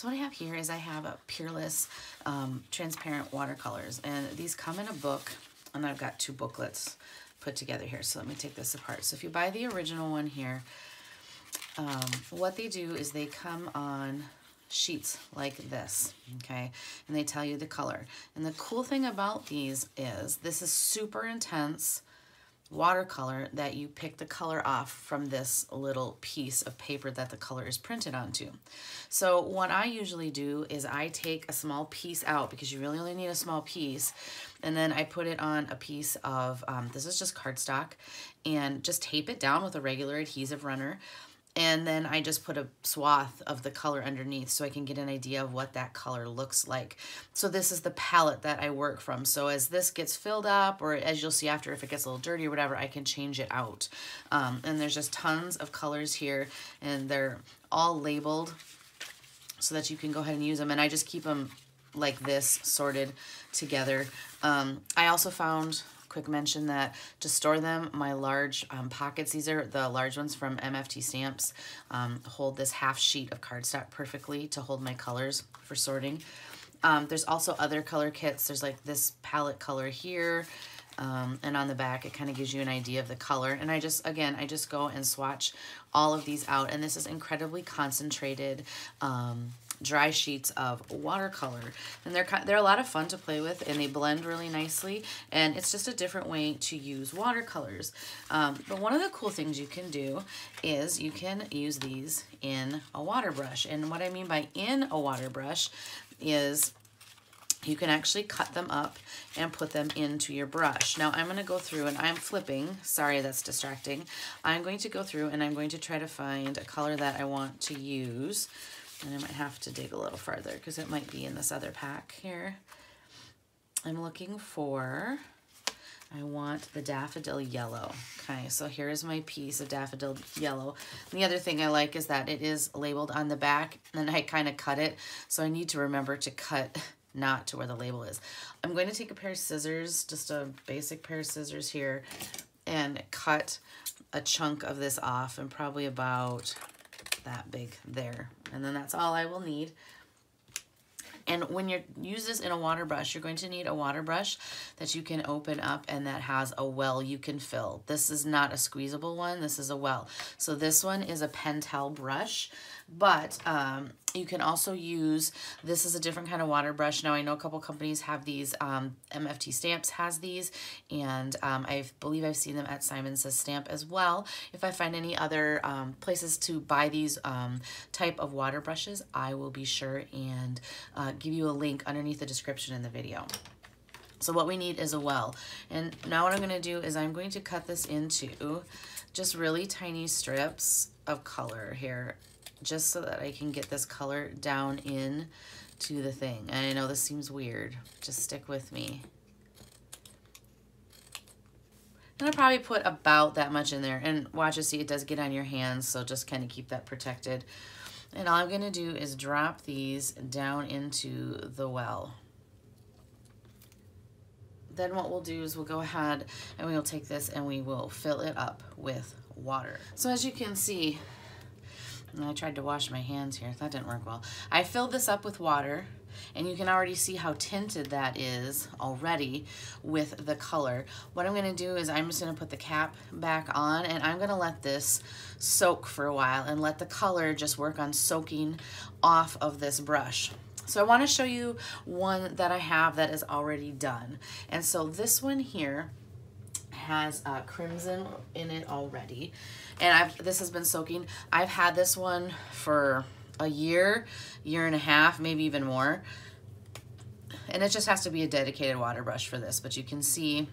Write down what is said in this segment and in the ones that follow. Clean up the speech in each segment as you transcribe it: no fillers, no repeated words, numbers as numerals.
So what I have here is I have a Peerless transparent watercolors, and these come in a book, and I've got 2 booklets put together here. So let me take this apart. So if you buy the original one here, what they do is they come on sheets like this, okay? And they tell you the color. And the cool thing about these is this is super intense watercolor that you pick the color off from this little piece of paper that the color is printed onto. So what I usually do is I take a small piece out, because you really only need a small piece, and then I put it on a piece of, this is just cardstock, and just tape it down with a regular adhesive runner. And then I just put a swath of the color underneath so I can get an idea of what that color looks like. So this is the palette that I work from. So as this gets filled up, or as you'll see after, if it gets a little dirty or whatever, I can change it out. And there's just tons of colors here, and they're all labeled so that you can go ahead and use them. And I just keep them like this, sorted together. I also found, quick mention, that to store them, my large pockets, these are the large ones from MFT Stamps, hold this half sheet of cardstock perfectly to hold my colors for sorting. There's also other color kits. There's like this palette color here, and on the back it kind of gives you an idea of the color. And I just go and swatch all of these out, and this is incredibly concentrated dry sheets of watercolor, and they're a lot of fun to play with, and they blend really nicely, and it's just a different way to use watercolors. But one of the cool things you can do is you can use these in a water brush. And what I mean by in a water brush is you can actually cut them up and put them into your brush. Now I'm going to go through, and I'm flipping, sorry that's distracting. I'm going to go through and I'm going to try to find a color that I want to use. And I might have to dig a little farther because it might be in this other pack here. I'm looking for, I want the daffodil yellow. Okay, so here is my piece of daffodil yellow. And the other thing I like is that it is labeled on the back, and I kind of cut it. So I need to remember to cut not to where the label is. I'm going to take a pair of scissors, just a basic pair of scissors here, and cut a chunk of this off, and probably about that big there. And then that's all I will need. And when you use this in a water brush, you're going to need a water brush that you can open up and that has a well you can fill. This is not a squeezable one, this is a well. So this one is a Pentel brush, but you can also use, this is a different kind of water brush. Now I know a couple companies have these, MFT Stamps has these, and I believe I've seen them at Simon Says Stamp as well. If I find any other places to buy these type of water brushes, I will be sure and give you a link underneath the description in the video. So what we need is a well. And now what I'm going to do is I'm going to cut this into just really tiny strips of color here, just so that I can get this color down in to the thing. And I know this seems weird, just stick with me. And I'll probably put about that much in there, and watch and see, it does get on your hands, so just kind of keep that protected. And all I'm going to do is drop these down into the well. Then what we'll do is we'll go ahead and we will take this and we will fill it up with water. So as you can see, and I tried to wash my hands here, that didn't work well. I filled this up with water, and you can already see how tinted that is already with the color. What I'm gonna do is I'm just gonna put the cap back on, and I'm gonna let this soak for a while and let the color just work on soaking off of this brush. So I wanna show you one that I have that is already done. And so this one here has crimson in it already, and this has been soaking. I've had this one for a year and a half, maybe even more, and it just has to be a dedicated water brush for this. But you can see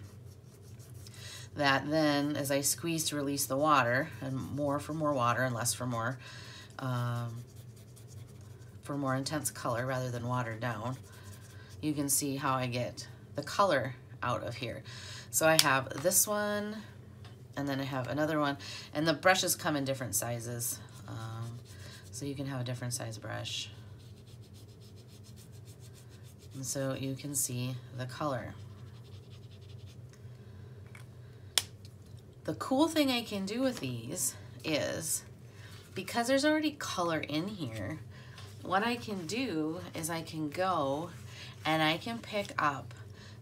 that then as I squeeze to release the water, and more for more water and less for more intense color rather than watered down, you can see how I get the color out of here. So I have this one, and then I have another one, and the brushes come in different sizes, so you can have a different size brush. And so you can see the color. The cool thing I can do with these is, because there's already color in here, what I can do is I can go and I can pick up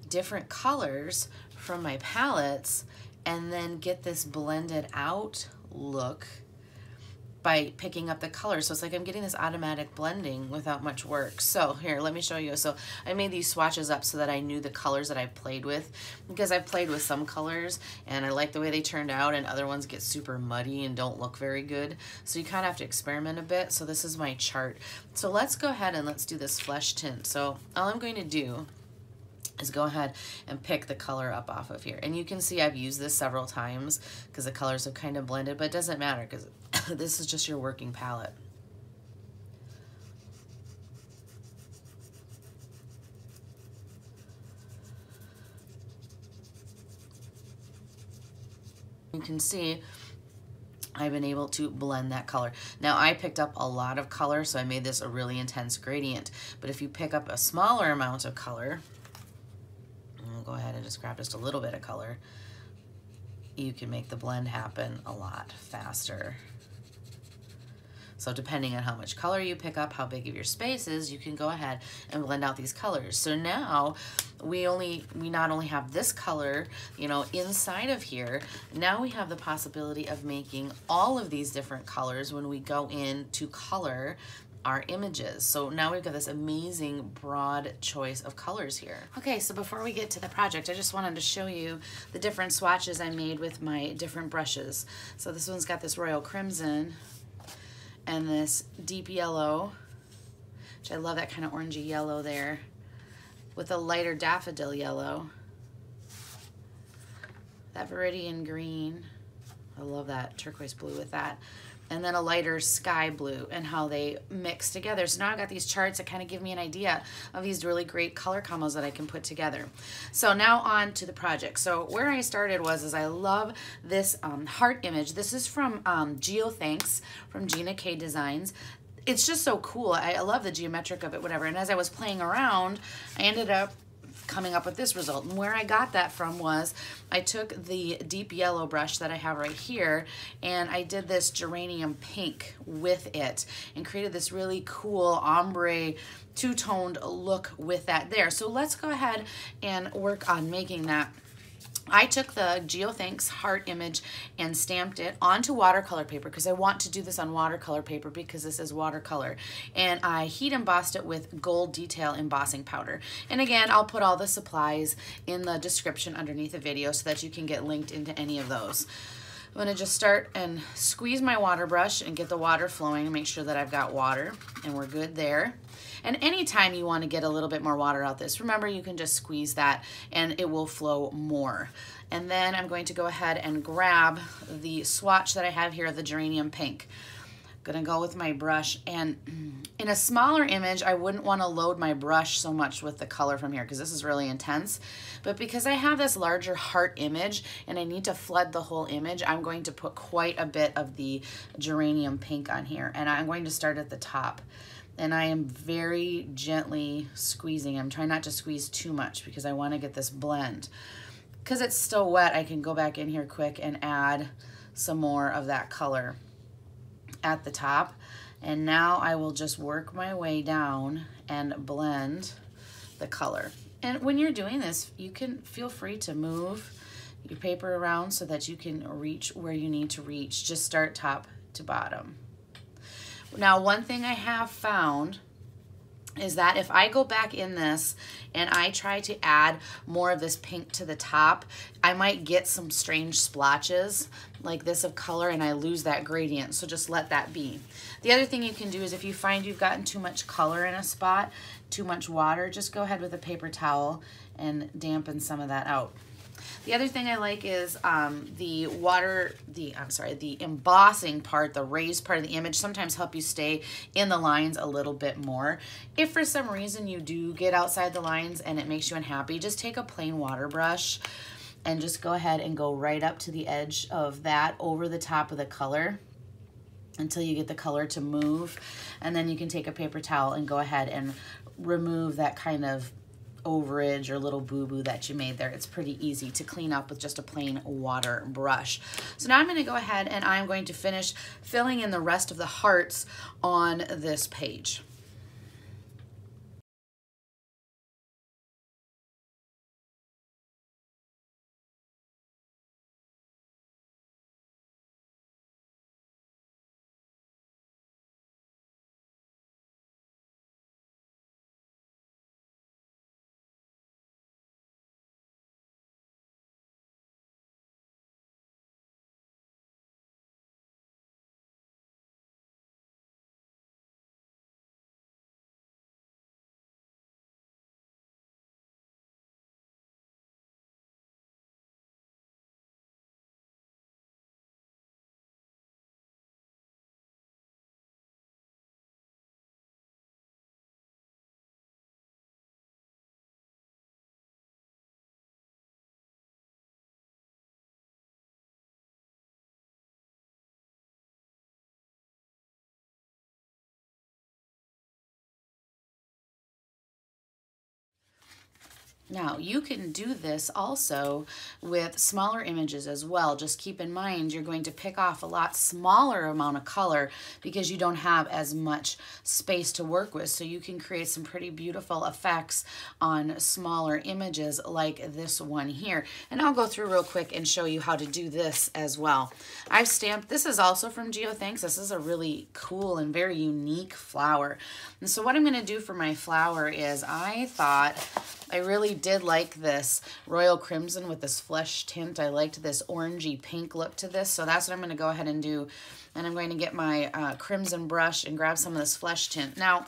different colors from my palettes and then get this blended out look by picking up the color. So it's like I'm getting this automatic blending without much work. So here, let me show you. So I made these swatches up so that I knew the colors that I played with, because I've played with some colors and I like the way they turned out, and other ones get super muddy and don't look very good. So you kind of have to experiment a bit. So this is my chart. So let's go ahead and let's do this flesh tint. So all I'm going to do is go ahead and pick the color up off of here. And you can see I've used this several times because the colors have kind of blended, but it doesn't matter because this is just your working palette. You can see I've been able to blend that color. Now I picked up a lot of color, so I made this a really intense gradient. But if you pick up a smaller amount of color, I'll go ahead and just grab just a little bit of color, you can make the blend happen a lot faster. So depending on how much color you pick up, how big of your space is, you can go ahead and blend out these colors. So now we not only have this color, you know, inside of here, now we have the possibility of making all of these different colors when we go in to color our images. So now we've got this amazing broad choice of colors here. Okay, so before we get to the project, I just wanted to show you the different swatches I made with my different brushes. So this one's got this royal crimson and this deep yellow, which I love that kind of orangey yellow there, with a lighter daffodil yellow, that viridian green, I love that turquoise blue with that, and then a lighter sky blue, and how they mix together. So now I've got these charts that kind of give me an idea of these really great color combos that I can put together. So now on to the project. So where I started was I love this heart image. This is from Geothanks from Gina K Designs. It's just so cool. I love the geometric of it, whatever. And as I was playing around, I ended up coming up with this result. And where I got that from was I took the deep yellow brush that I have right here and I did this geranium pink with it and created this really cool ombre two-toned look with that there. So let's go ahead and work on making that. I took the Geothanks heart image and stamped it onto watercolor paper because I want to do this on watercolor paper because this is watercolor. And I heat embossed it with gold detail embossing powder. And again, I'll put all the supplies in the description underneath the video so that you can get linked into any of those. I'm going to just start and squeeze my water brush and get the water flowing and make sure that I've got water, and we're good there. And anytime you want to get a little bit more water out this, remember you can just squeeze that and it will flow more. And then I'm going to go ahead and grab the swatch that I have here of the geranium pink. Gonna go with my brush, and in a smaller image I wouldn't want to load my brush so much with the color from here because this is really intense, but because I have this larger heart image and I need to flood the whole image, I'm going to put quite a bit of the geranium pink on here, and I'm going to start at the top. And I am very gently squeezing. I'm trying not to squeeze too much because I want to get this blend. Because it's still wet, I can go back in here quick and add some more of that color at the top. And now I will just work my way down and blend the color. And when you're doing this, you can feel free to move your paper around so that you can reach where you need to reach. Just start top to bottom. Now, one thing I have found is that if I go back in this and I try to add more of this pink to the top, I might get some strange splotches like this of color and I lose that gradient, so just let that be. The other thing you can do is if you find you've gotten too much color in a spot, too much water, just go ahead with a paper towel and dampen some of that out. The other thing I like is the embossing part, the raised part of the image sometimes help you stay in the lines a little bit more. If for some reason you do get outside the lines and it makes you unhappy, just take a plain water brush and just go ahead and go right up to the edge of that over the top of the color until you get the color to move. And then you can take a paper towel and go ahead and remove that kind of overage or little boo-boo that you made there. It's pretty easy to clean up with just a plain water brush. So now I'm going to go ahead and I'm going to finish filling in the rest of the hearts on this page. Now, you can do this also with smaller images as well. Just keep in mind you're going to pick off a lot smaller amount of color because you don't have as much space to work with. So you can create some pretty beautiful effects on smaller images like this one here. And I'll go through real quick and show you how to do this as well. I've stamped, this is also from Geothanks. This is a really cool and very unique flower. And so what I'm gonna do for my flower is I thought I really did like this royal crimson with this flesh tint. I liked this orangey pink look to this, so that's what I'm going to go ahead and do. And I'm going to get my crimson brush and grab some of this flesh tint. Now,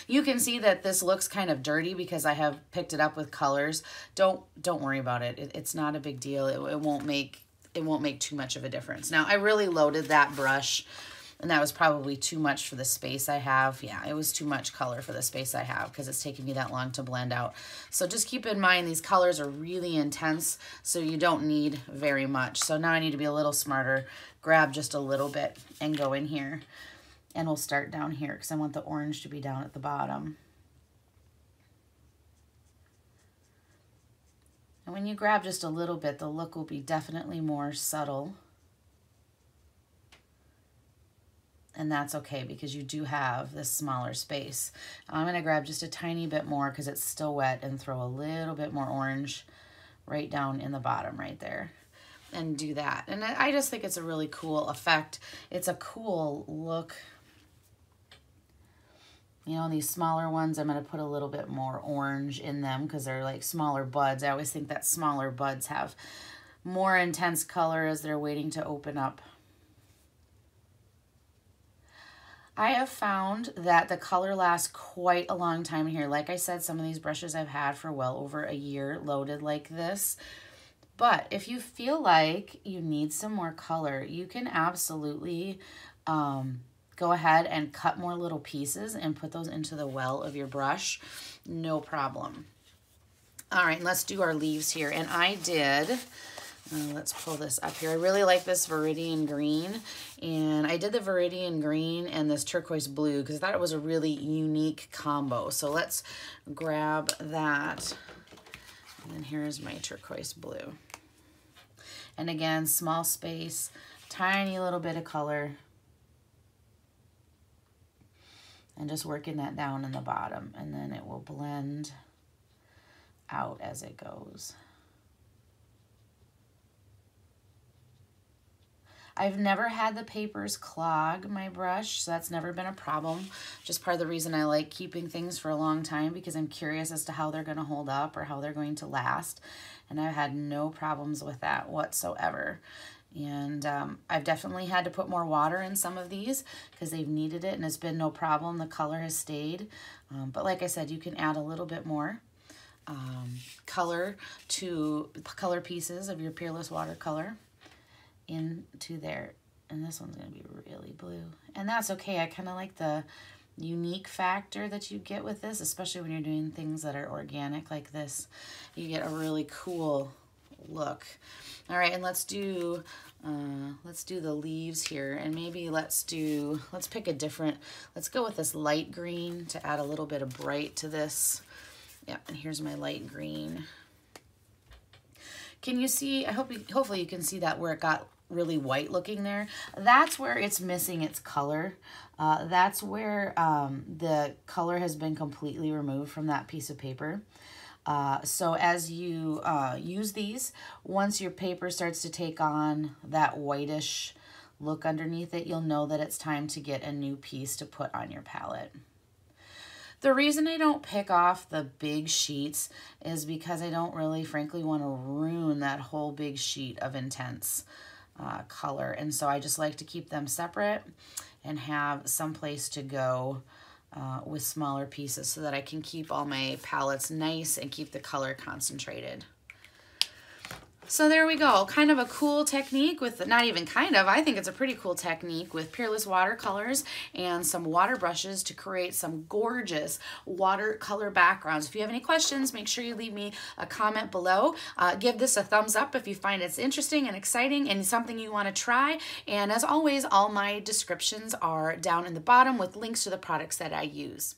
you can see that this looks kind of dirty because I have picked it up with colors. Don't worry about it. It's not a big deal. It won't make too much of a difference. Now, I really loaded that brush, and that was probably too much for the space I have. Yeah, it was too much color for the space I have because it's taking me that long to blend out. So just keep in mind these colors are really intense, so you don't need very much. So now I need to be a little smarter, grab just a little bit and go in here. And we'll start down here because I want the orange to be down at the bottom. And when you grab just a little bit, the look will be definitely more subtle. And that's okay because you do have this smaller space. I'm going to grab just a tiny bit more because it's still wet and throw a little bit more orange right down in the bottom right there and do that. And I just think it's a really cool effect. It's a cool look. You know, these smaller ones, I'm going to put a little bit more orange in them because they're like smaller buds. I always think that smaller buds have more intense color as they're waiting to open up. I have found that the color lasts quite a long time here. Like I said, some of these brushes I've had for well over a year loaded like this. But if you feel like you need some more color, you can absolutely go ahead and cut more little pieces and put those into the well of your brush. No problem. All right, let's do our leaves here. And I did... let's pull this up here. I really like this Viridian Green, and I did the Viridian Green and this turquoise blue because I thought it was a really unique combo. So let's grab that, and then here's my turquoise blue. And again, small space, tiny little bit of color, and just working that down in the bottom, and then it will blend out as it goes. I've never had the papers clog my brush, so that's never been a problem. Just part of the reason I like keeping things for a long time because I'm curious as to how they're going to hold up or how they're going to last. And I've had no problems with that whatsoever. And I've definitely had to put more water in some of these because they've needed it and it's been no problem. The color has stayed. But like I said, you can add a little bit more color to color pieces of your Peerless Watercolor into there. And this one's going to be really blue. And that's okay. I kind of like the unique factor that you get with this, especially when you're doing things that are organic like this. You get a really cool look. All right, and let's do the leaves here, and maybe let's pick a different, let's go with this light green to add a little bit of bright to this. Yeah, and here's my light green. Can you see, hopefully you can see that where it got really white looking there. That's where it's missing its color. That's where the color has been completely removed from that piece of paper. So as you use these, once your paper starts to take on that whitish look underneath it, you'll know that it's time to get a new piece to put on your palette. The reason I don't pick off the big sheets is because I don't really, frankly, want to ruin that whole big sheet of intense color. And so I just like to keep them separate and have some place to go with smaller pieces so that I can keep all my palettes nice and keep the color concentrated. So there we go, kind of a cool technique with, not even kind of, I think it's a pretty cool technique with Peerless Watercolors and some water brushes to create some gorgeous watercolor backgrounds. If you have any questions, make sure you leave me a comment below. Give this a thumbs up if you find it's interesting and exciting and something you want to try. And as always, all my descriptions are down in the bottom with links to the products that I use.